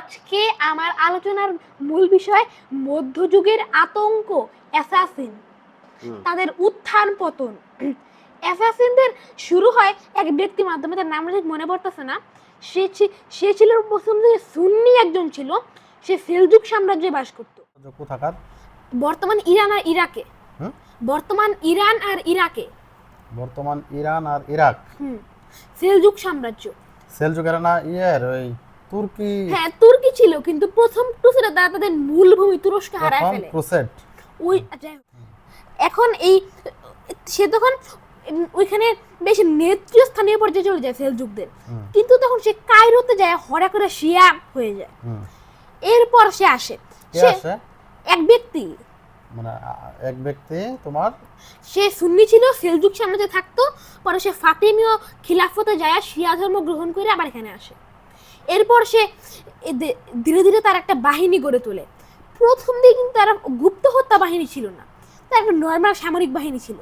আজকে আমার আলোচনার মূল বিষয় মধ্যযুগের আতঙ্ক, অ্যাসাসিন, তাদের উত্থান পতন। অ্যাসাসিনদের শুরু হয় এক ব্যক্তির মাধ্যমে, তার নাম ঠিক মনে পড়তেছে না। সে ছিল প্রথম থেকে সুন্নি একজন ছিল। সে সেলজুক সাম্রাজ্যে বাস করত। কোথাকার? বর্তমান ইরান আর ইরাকে। বর্তমান ইরান আর ইরাকে। বর্তমান ইরান আর ইরাক। সেলজুক সাম্রাজ্য। সেলজুকেরা না ওই তুর্কি? হ্যাঁ, তুর্কি ছিল, কিন্তু প্রথম ক্রুসেডে তাদের মূল ভূমি তুরস্ক হারায় ফেলে। ক্রুসেড ওই এখন এই সে তখন ওইখানে বেশ নেতৃস্থানীয় পর্যায়ে চলে যায় সেলজুকদের, কিন্তু তখন সে কায়রোতে যায়, হঠাৎ করে শিয়া হয়ে যায়। এরপর সে আসে এক ব্যক্তি, মানে এক ব্যক্তি তোমার, সে সুন্নি ছিল, সেলজুক সাম্রাজ্যে থাকতো। পরে সে ফাতিমীয় খিলাফতে যায়, শিয়া ধর্ম গ্রহণ করে আবার এখানে আসে। এরপর সে ধীরে ধীরে তার একটা বাহিনী গড়ে তোলে। প্রথম দিকে কিন্তু তার গুপ্ত হত্যা বাহিনী ছিল না, তার একটা নর্মাল সামরিক বাহিনী ছিল।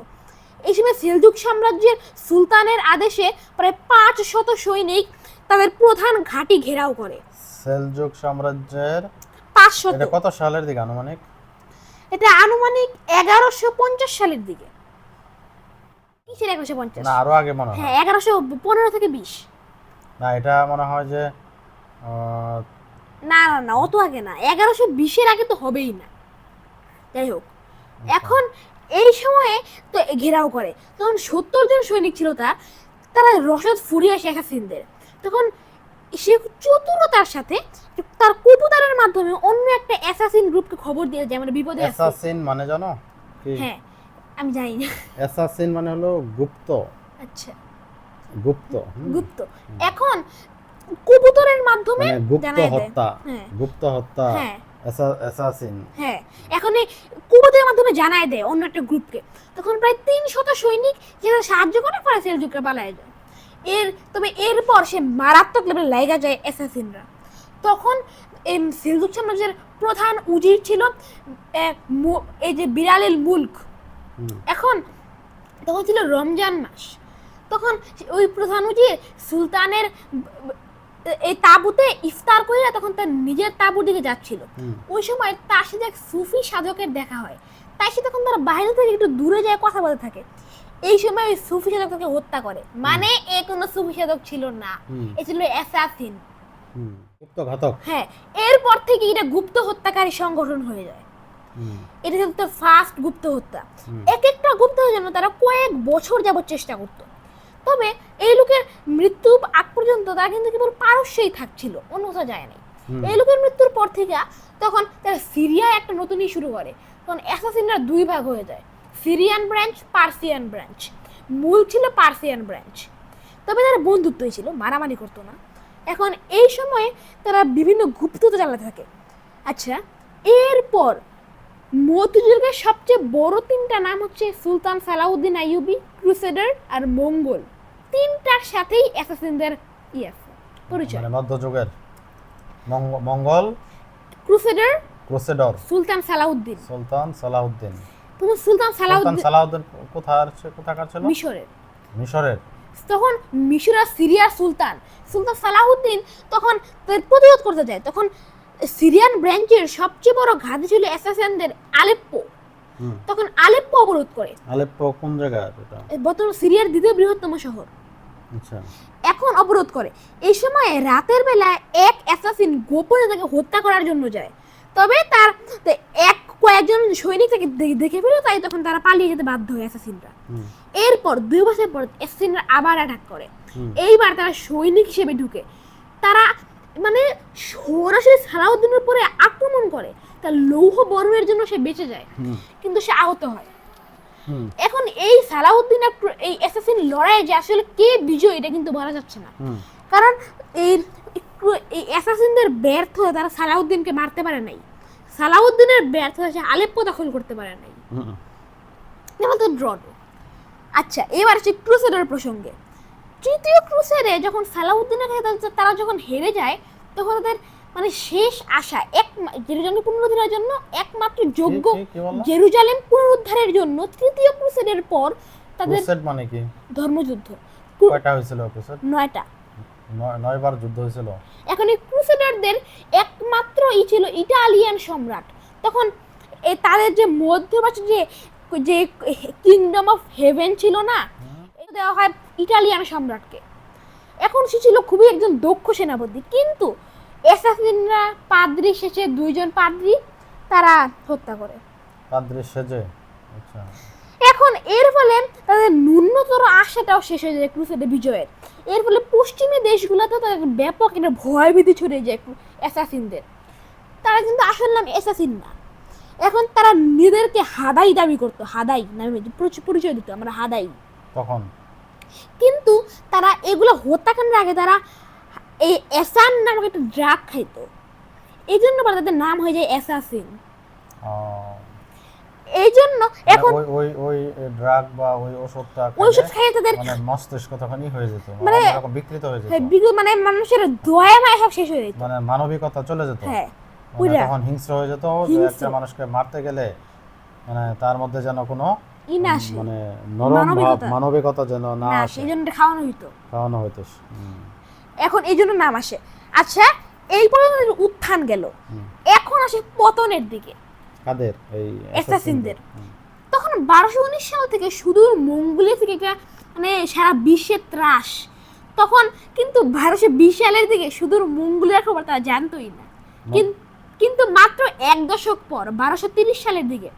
এই সময় সেলজুক সাম্রাজ্যের সুলতানের আদেশে প্রায় 500 সৈনিক তাদের প্রধান ঘাঁটি ঘেরাও করে। সেলজুক সাম্রাজ্যের 500। এটা কত সালের দিকে আনুমানিক? এটা আনুমানিক 1150 সালের দিকে। কিসের 1150? না, আরো আগে মনে হয়। হ্যাঁ, 1115 থেকে 20। না, এটা মনে হয় যে না না না, অত আগে না, 1120-এর আগে তো হবেই না। যাই হোক, এখন এই সময়ে তো ঘেরাও করে, তখন 70 জন সৈনিক ছিল তারা রসদ ফুরিয়ে আসে অ্যাসাসিনদের। তখন সে চতুরতার সাথে তার কবুতরের মাধ্যমে অন্য একটা অ্যাসাসিন গ্রুপকে খবর দিয়ে যায়, মানে বিপদে আছে। অ্যাসাসিন মানে জানো কি? হ্যাঁ, আমি জানি না। অ্যাসাসিন মানে হলো গুপ্ত। আচ্ছা, গুপ্ত। গুপ্ত। এখন কবুতরের মাধ্যমে মানে গুপ্ত জানায় দেয়। হত্যা। হ্যাঁ, গুপ্ত হত্যা। হ্যাঁ, অ্যাসাসিন। হ্যাঁ। এখন এই কবুতরের মাধ্যমে জানায় দেয় অন্য একটা গ্রুপকে। তখন প্রায় 300 সৈনিক যেটা সাহায্য করে, পরে সেলজুকরা পালায় যায়। তবে এরপর সে মারাত্মক লেভেলে লাইগা যায় অ্যাসাসিনরা। তখন সেলজুক সাম্রাজ্যের প্রধান উজির ছিল এই যে বিরালিল মুলক। এখন তখন ছিল রমজান মাস। তখন ওই প্রধান উজির সুলতানের এই তাঁবুতে ইফতার করে তখন তার নিজের তাঁবুর দিকে যাচ্ছিল। ওই সময় তার সাথে এক সুফি সাধকের দেখা হয়। তাই সে তখন তার বাইরে থেকে একটু দূরে যায়, কথা বলতে থাকে। এই সময় ওই সুফি সাধক তাকে হত্যা করে। মানে এ কোনো সুফি সাধক ছিল না, এ ছিল অ্যাসাসিন, গুপ্ত ঘাতক। হ্যাঁ, এরপর থেকে এটা গুপ্ত হত্যাকারী সংগঠন হয়ে যায়। এটা ছিল তো ফার্স্ট গুপ্ত হত্যা। এক একটা গুপ্ত হত্যার জন্য তারা কয়েক বছর যাবত চেষ্টা করতো। তবে এই লোকের মৃত্যু আগ পর্যন্ত তারা কিন্তু কেবল পারস্যেই থাকছিল, অন্য কোথাও যায় নাই। এই লোকের মৃত্যুর পর থেকে তখন তারা সিরিয়ায় একটা নতুন শুরু করে। তখন অ্যাসাসিনরা 2 ভাগ হয়ে যায়, সিরিয়ান ব্রাঞ্চ, পার্সিয়ান ব্রাঞ্চ। মূল ছিল পার্সিয়ান ব্রাঞ্চ, তবে তারা বন্ধুত্বই ছিল, মারামারি করতো না। এখন এই সময়ে তারা বিভিন্ন গুপ্ততা চালাতে থাকে। আচ্ছা, এরপর মধ্যযুগের সবচেয়ে বড় 3টা নাম হচ্ছে সুলতান সালাউদ্দিন আইয়ুবী, ক্রুসেডার আর মঙ্গল। 3টার সাথেই অ্যাসাসিনদের পরিচয়। মানে মধ্যযুগের মঙ্গল, ক্রুসেডার, সুলতান সালাউদ্দিন। তুমি সুলতান সালাউদ্দিন কোথাকার ছিল? মিশরের। তখন মিশর আর সিরিয়ার সুলতান সালাউদ্দিন তখন প্রতিরোধ করতে যায়। তখন সিরিয়ান ব্রাঞ্চের সবচেয়ে বড় ঘাঁটি ছিল অ্যাসাসিনদের আলেপ্পো। তখন আলেপ্পো অবরোধ করে। আলেপ্পো কোন জায়গা? এটা বর্তমান সিরিয়ার 2য় বৃহত্তম শহর। আচ্ছা, এখন অবরোধ করে। এই সময় রাতের বেলা এক অ্যাসাসিন গোপনে তাকে হত্যা করার জন্য যায়। তবে তার কয়েকজন সৈনিক তাকে দেখে ফেলে, তাই তখন তারা পালিয়ে যেতে বাধ্য হয় অ্যাসাসিনরা। এরপর 2 বছর পর অ্যাসাসিনরা আবার অ্যাটাক করে। এইবার তারা সৈনিক হিসেবে ঢুকে, তারা মানে সরাসরি সালাউদ্দিনের উপরে আক্রমণ করে। তার লৌহ বর্মের জন্য সে বেঁচে যায়, কিন্তু সে আহত হয়। এখন এই সালাউদ্দিন এই অ্যাসাসিন লড়াইয়ে যে আসলে কে বিজয়ী এটা কিন্তু বলা যাচ্ছে না, কারণ এই অ্যাসাসিনদের ব্যর্থ হয়ে তারা সালাউদ্দিনকে মারতে পারে নাই। সালাউদ্দিনের ব্যর্থ হয়ে আলেপ্পো দখল করতে পারে নাই, তো ড্র। আচ্ছা, এবার হচ্ছে ক্রুসেডার প্রসঙ্গে। 3য় ক্রুসেডে যখন সালাউদ্দিনের কাছে তারা যখন হেরে যায়, তখন তাদের মানে শেষ আশা জেরুজালেম পুনরুদ্ধারের জন্য একমাত্র যোগ্য জেরুজালেম পুনরুদ্ধারের জন্য 3য় ক্রুসেডের পর তাদের ক্রুসেড মানে কি? ধর্মযুদ্ধ। কয়টা হয়েছিল ক্রুসেড? 9টা। নয়বার যুদ্ধ হয়েছিল। এখন এই ক্রুসেডারদের একমাত্র ছিল ইটালিয়ান সম্রাট। তখন তাদের যে মধ্যপ্রাচ্যে যে যে কিংডম অফ হেভেন ছিল না, এটা দেওয়া হয় ইটালিয়ান সম্রাটকে। এখন সে ছিল খুবই একজন দক্ষ সেনাপতি, কিন্তু অ্যাসাসিনরা পাদ্রি শেষে 2 জন পাদ্রি তারা হত্যা করে। পাদ্রী সেজে, আচ্ছা। এখন এর ফলে তাদের ন্যূনতর আশাটাও শেষ হয়ে যায় ক্রুসেডের বিজয়ের। এর ফলে পশ্চিমী দেশগুলোতে তাদের ব্যাপক একটা ভয়ভীতি ছড়িয়ে যায় অ্যাসাসিনদের। তারা কিন্তু আসল নাম অ্যাসাসিন না, এখন তারা নিজেদেরকে হাদাই দাবি করতো, হাদাই নামে পরিচয় দিত, আমরা হাদাই। তখন কিন্তু তারা এগুলো হত্যাকাণ্ডের আগে তারা এই অ্যাসান নামক একটা ড্রাগ খাইতো, এই জন্য তাদের নাম হয়ে যায় অ্যাসাসিন। এই জন্য এখন ওই ড্রাগ বা ওই ওষুধটা খেয়ে তাদের মানে মস্তিষ্ক তখনই হয়ে যেত, মানে এরকম বিকৃত হয়ে যেত, মানে মানুষের দয়া মায়া সব শেষ হয়ে যেত, মানে মানবিকতা চলে যেত। হ্যাঁ, মানে তখন হিংস্র হয়ে যেত, যে একটা মানুষকে মারতে গেলে মানে তার মধ্যে যেন কোনো মানে নরম ভাব, মানবিকতা যেন না আসে, এই জন্য খাওয়ানো হইতো। এখন এই জন্য নাম আসে। আচ্ছা, এই পর্যন্ত উত্থান গেল, এখন আসে পতনের দিকে। কাদের? এই অ্যাসাসিনদের। তখন 1219 সাল থেকে সুদূর মঙ্গোলিয়া থেকে একটা মানে সারা বিশ্বে ত্রাস। তখন কিন্তু 1220 সালের দিকে সুদূর মঙ্গোলিয়ার খবর তারা জানতোই না। কিন্তু মাত্র 1 দশক পর 1230 সালের দিকে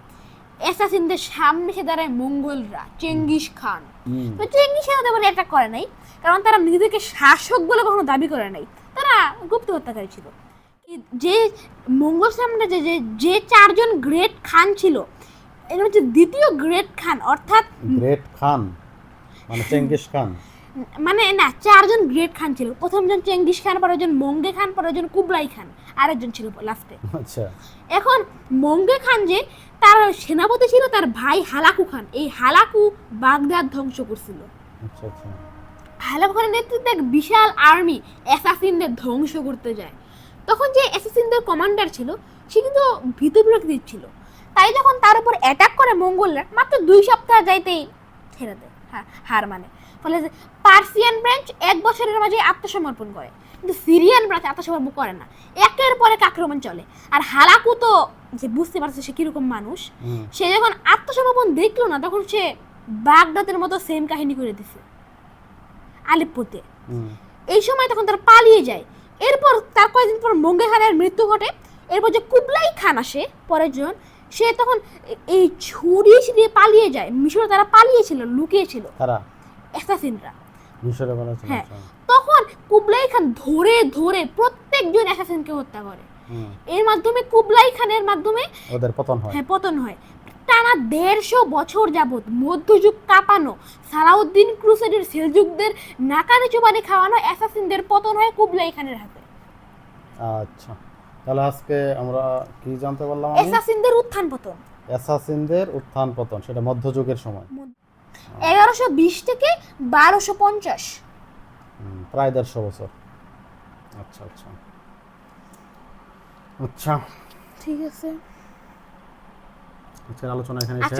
অ্যাসাসিনদের সামনে এসে দাঁড়ায় মঙ্গোলরা, চেঙ্গিস খান। তো চেঙ্গিস খান তাদের অ্যাটাক করে নাই, কারণ তারা নিজেদেরকে শাসক বলে কখনো দাবি করে নাই, তারা গুপ্ত হত্যাকারী ছিল। যে মঙ্গল সাম্রাজ্যে যে 4 জন গ্রেট খান ছিল, এর মধ্যে দ্বিতীয় গ্রেট খান, অর্থাৎ গ্রেট খান মানে চেঙ্গিস খান, মানে না, 4 জন গ্রেট খান ছিল। প্রথম জন চেঙ্গিস খান, পরের জন মঙ্গে খান, পরের জন কুবলাই খান, আরেকজন ছিল লাস্টে। আচ্ছা। এখন মঙ্গে খান যে তার সেনাপতি ছিল তার ভাই হালাকু খান। এই হালাকু বাগদাদ ধ্বংস করছিল। আচ্ছা আচ্ছা। হালাকু খানের নেতৃত্বে এক বিশাল আর্মি অ্যাসাসিনদের ধ্বংস করতে যায়। তখন যে অ্যাসাসিনদের কমান্ডার ছিল সে কিন্তু ভীত প্রকৃতির ছিল, তাই যখন তার উপর অ্যাটাক করে মঙ্গোলরা, মাত্র 2 সপ্তাহ যাইতেই ছেড়ে দেয়, হার মানে। ফলে পার্সিয়ান ব্রাঞ্চ 1 বছরের মাঝে আত্মসমর্পণ করে, কিন্তু সিরিয়ান ব্রাঞ্চ আত্মসমর্পণ করে না, একের পর এক আক্রমণ চলে। আর হালাকু তো যে বুঝতে পারছে সে কিরকম মানুষ, সে যখন আত্মসমর্পণ দেখলো না, তখন সে বাগদাদের মতো সেম কাহিনী করে দিছে আলেপ্পোতে। এই সময় তখন তারা পালিয়ে যায়। এরপর তার কয়েকদিন পর মঙ্গে খানের মৃত্যু ঘটে। এরপর যে কুবলাই খান আসে পরের জন, সে তখন এই ছড়িয়ে ছিটিয়ে পালিয়ে যায়। মিশরে তারা পালিয়েছিল, লুকিয়েছিল অ্যাসাসিনরা মিশরে বলেছে। হ্যাঁ, তখন কুবলাই খান ধরে ধরে প্রত্যেকজন অ্যাসাসিনকে হত্যা করে। এর মাধ্যমে কুবলাই খানের মাধ্যমে ওদের পতন হয়। হ্যাঁ, পতন হয়। টানা 150 বছর যাবত মধ্যযুগ কাঁপানো সালাউদ্দিন ক্রুসেডের সেলজুকদের নাকানি চুবানি খাওয়ানো অ্যাসাসিনদের পতন হয় কুবলাই খানের হাতে। আচ্ছা, তাহলে আজকে আমরা কি জানতে পারলাম? অ্যাসাসিনদের উত্থান পতন। অ্যাসাসিনদের উত্থান পতন, সেটা মধ্যযুগের সময় 1120 থেকে 1250, প্রায় 150 বছর। আচ্ছা আচ্ছা আচ্ছা, ঠিক আছে। আজকের আলোচনা এখানে শেষ।